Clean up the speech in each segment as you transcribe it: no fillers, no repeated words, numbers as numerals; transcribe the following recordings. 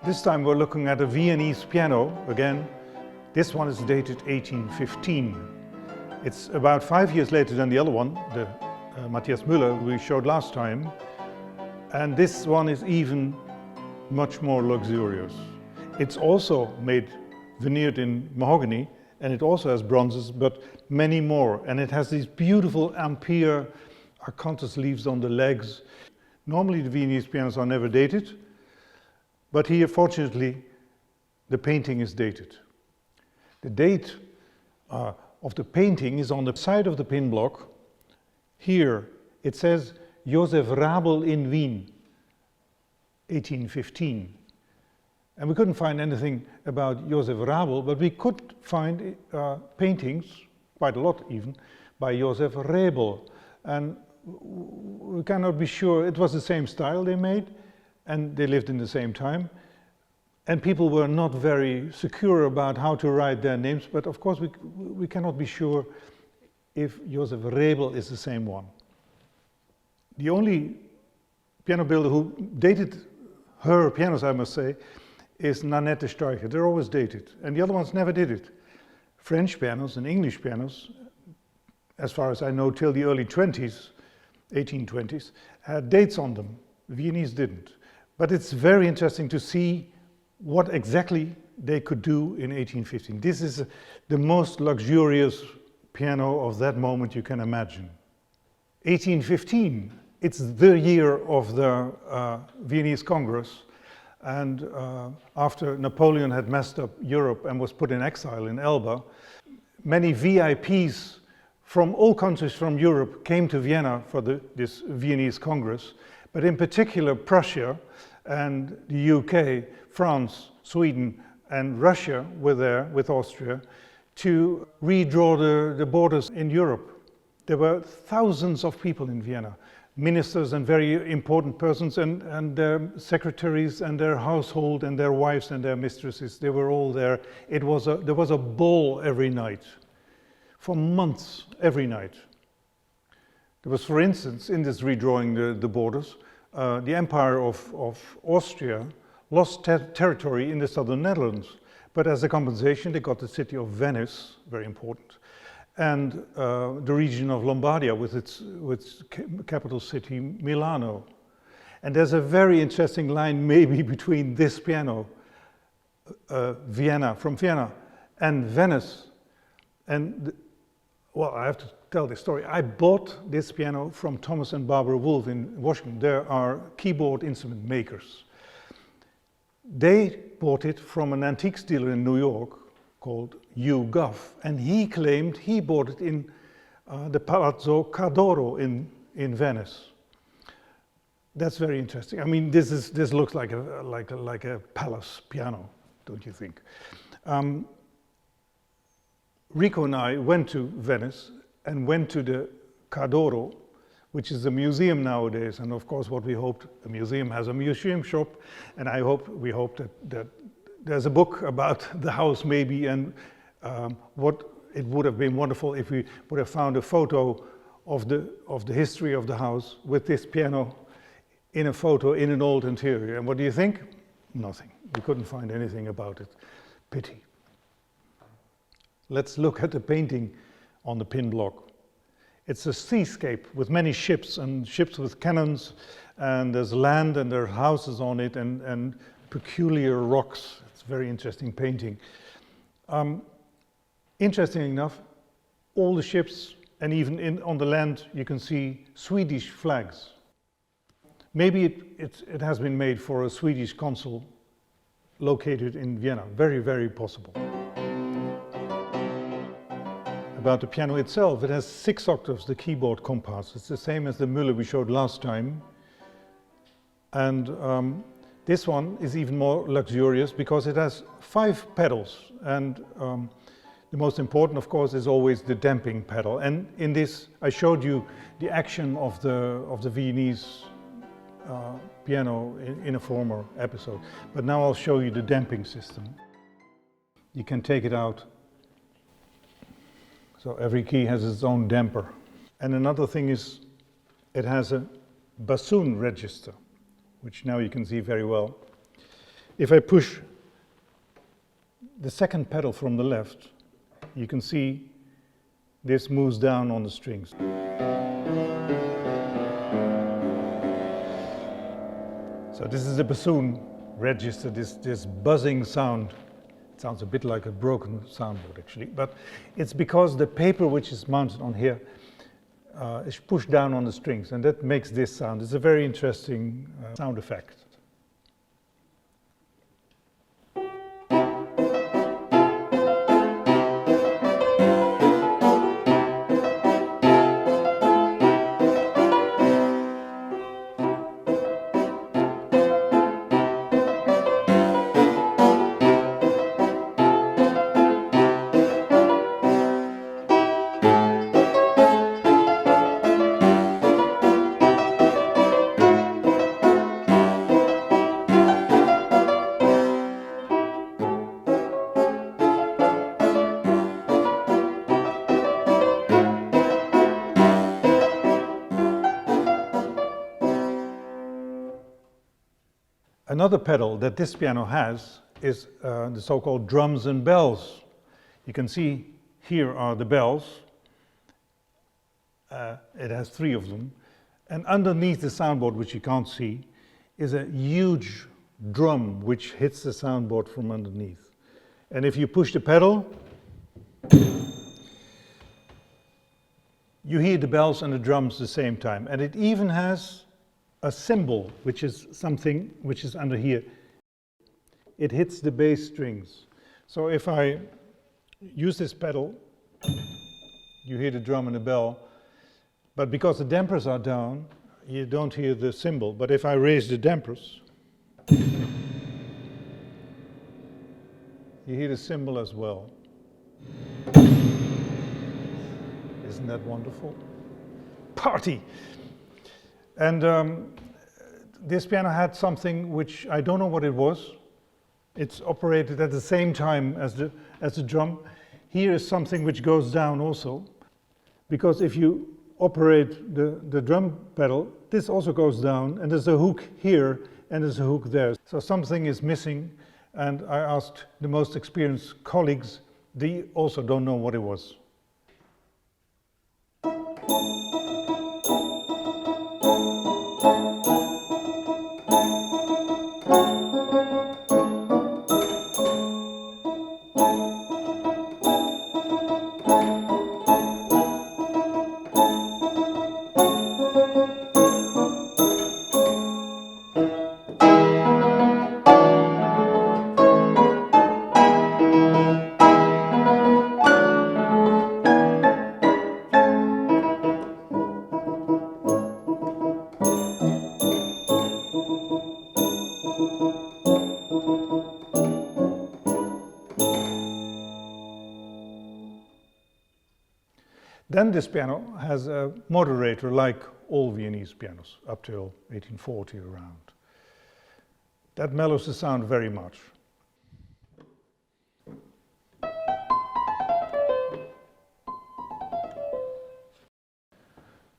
This time we're looking at a Viennese piano again. This one is dated 1815. It's about 5 years later than the other one, the Matthias Müller we showed last time. And this one is even much more luxurious. It's also made veneered in mahogany, and it also has bronzes, but many more. And it has these beautiful Ampere acanthus leaves on the legs. Normally the Viennese pianos are never dated, but here fortunately the painting is dated. The date of the painting is on the side of the pin block. Here it says Joseph Rabel in Wien, 1815. And we couldn't find anything about Joseph Rabel, but we could find paintings, quite a lot even, by Joseph Rebel. And we cannot be sure, it was the same style they made, and they lived in the same time. And people were not very secure about how to write their names, but of course we cannot be sure if Joseph Rebel is the same one. The only piano builder who dated her pianos, I must say, is Nanette Streicher. They're always dated, and the other ones never did it. French pianos and English pianos, as far as I know, till the early 20s, 1820s, had dates on them. Viennese didn't. But it's very interesting to see what exactly they could do in 1815. This is the most luxurious piano of that moment you can imagine. 1815, it's the year of the Viennese Congress, and after Napoleon had messed up Europe and was put in exile in Elba, many VIPs from all countries from Europe came to Vienna for this Viennese Congress, but in particular Prussia and the UK, France, Sweden and Russia were there with Austria to redraw the borders in Europe. There were thousands of people in Vienna, ministers and very important persons and their secretaries and their household and their wives and their mistresses. They were all there. There was a ball every night, for months, every night. There was, for instance, in this redrawing the borders, the Empire of Austria lost territory in the southern Netherlands, but as a compensation they got the city of Venice, very important, and the region of Lombardia with its capital city Milano. And there's a very interesting line maybe between this piano, from Vienna, and Venice. And well, I have to tell this story. I bought this piano from Thomas and Barbara Wolff in Washington. There are keyboard instrument makers. They bought it from an antiques dealer in New York called Hugh Gough, and he claimed he bought it in the Palazzo Cadoro in Venice. That's very interesting. I mean, this looks like a palace piano, don't you think? Riko and I went to Venice and went to the Cadoro, which is a museum nowadays, and of course what we hoped, a museum has a museum shop, and we hope that there's a book about the house maybe, and what it would have been wonderful if we would have found a photo of the history of the house with this piano in a photo in an old interior. And what do you think? Nothing. We couldn't find anything about it. Pity. Let's look at the painting on the pin block. It's a seascape with many ships and ships with cannons, and there's land and there are houses on it and peculiar rocks. It's a very interesting painting. Interesting enough, all the ships and even on the land you can see Swedish flags. Maybe it has been made for a Swedish consul located in Vienna. Very, very possible. About the piano itself, it has 6 octaves, the keyboard compass. It's the same as the Müller we showed last time. And this one is even more luxurious because it has 5 pedals. And the most important, of course, is always the damping pedal. And in this, I showed you the action of the Viennese piano in a former episode. But now I'll show you the damping system. You can take it out. So every key has its own damper. And another thing is, it has a bassoon register, which now you can see very well. if I push the second pedal from the left, you can see this moves down on the strings. So this is the bassoon register, this buzzing sound. It sounds a bit like a broken soundboard actually, but it's because the paper which is mounted on here is pushed down on the strings, and that makes this sound. It's a very interesting sound effect. Another pedal that this piano has is the so-called drums and bells. You can see here are the bells. It has 3 of them. And underneath the soundboard, which you can't see, is a huge drum which hits the soundboard from underneath. And if you push the pedal, you hear the bells and the drums at the same time. And it even has a cymbal, which is something which is under here. It hits the bass strings. So if I use this pedal, you hear the drum and the bell, but because the dampers are down, you don't hear the cymbal. But if I raise the dampers, you hear the cymbal as well. Isn't that wonderful? Party! And this piano had something which I don't know what it was. It's operated at the same time as the drum. Here is something which goes down also, because if you operate the drum pedal, this also goes down, and there's a hook here and there's a hook there. So something is missing, and I asked the most experienced colleagues. They also don't know what it was. Then this piano has a moderator like all Viennese pianos up till 1840 around. That mellows the sound very much.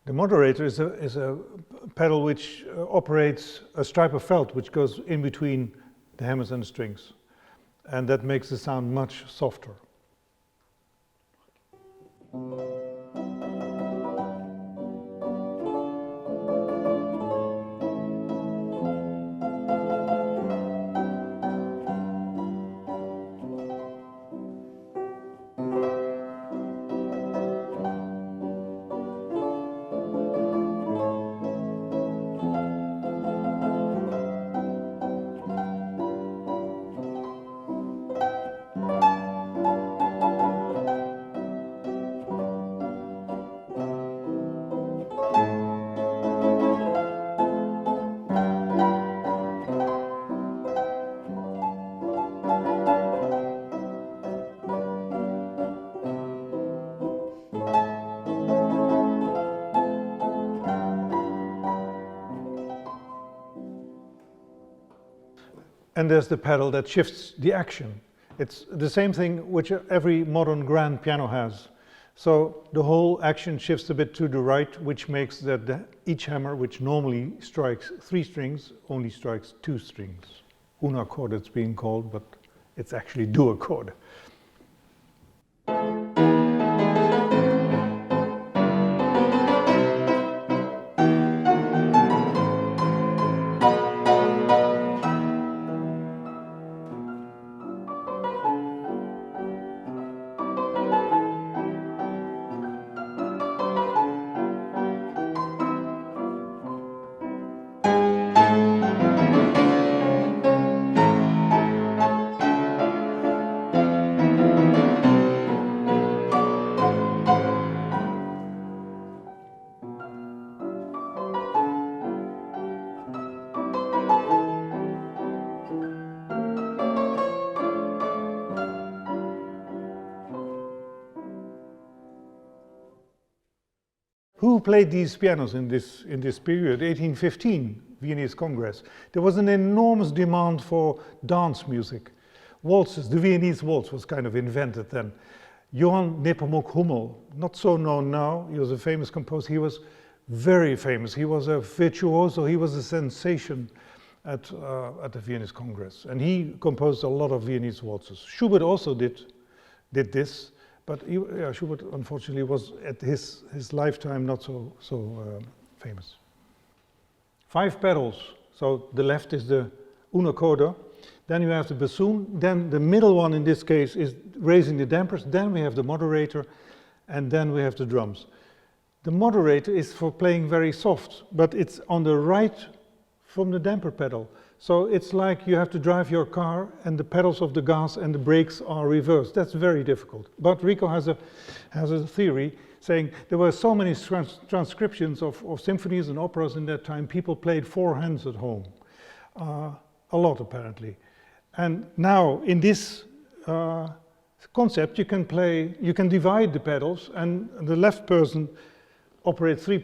The moderator is a pedal which operates a stripe of felt which goes in between the hammers and the strings, and that makes the sound much softer. And there's the pedal that shifts the action. It's the same thing which every modern grand piano has. So the whole action shifts a bit to the right, which makes that each hammer, which normally strikes 3 strings, only strikes 2 strings. Una-corda it's being called, but it's actually duo-corda. Who played these pianos in this period? 1815, Viennese Congress. There was an enormous demand for dance music. Waltzes, the Viennese waltz was kind of invented then. Johann Nepomuk Hummel, not so known now, he was a famous composer, he was very famous. He was a virtuoso, he was a sensation at the Viennese Congress. And he composed a lot of Viennese waltzes. Schubert also did this. But Schubert, unfortunately, was at his lifetime not so famous. 5 pedals. So the left is the Una-corda. Then you have the bassoon. Then the middle one in this case is raising the dampers. Then we have the moderator. And then we have the drums. The moderator is for playing very soft, but it's on the right from the damper pedal. So it's like you have to drive your car and the pedals of the gas and the brakes are reversed. That's very difficult. But Riko has a theory saying there were so many transcriptions of symphonies and operas in that time, people played 4 hands at home. A lot apparently. And now in this concept you can divide the pedals, and the left person operates 3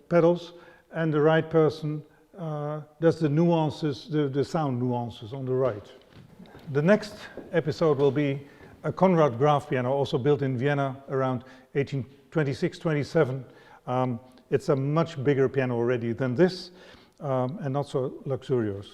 pedals and the right person does the nuances, the sound nuances on the right. The next episode will be a Conrad Graf piano, also built in Vienna around 1826-27. It's a much bigger piano already than this, and not so luxurious.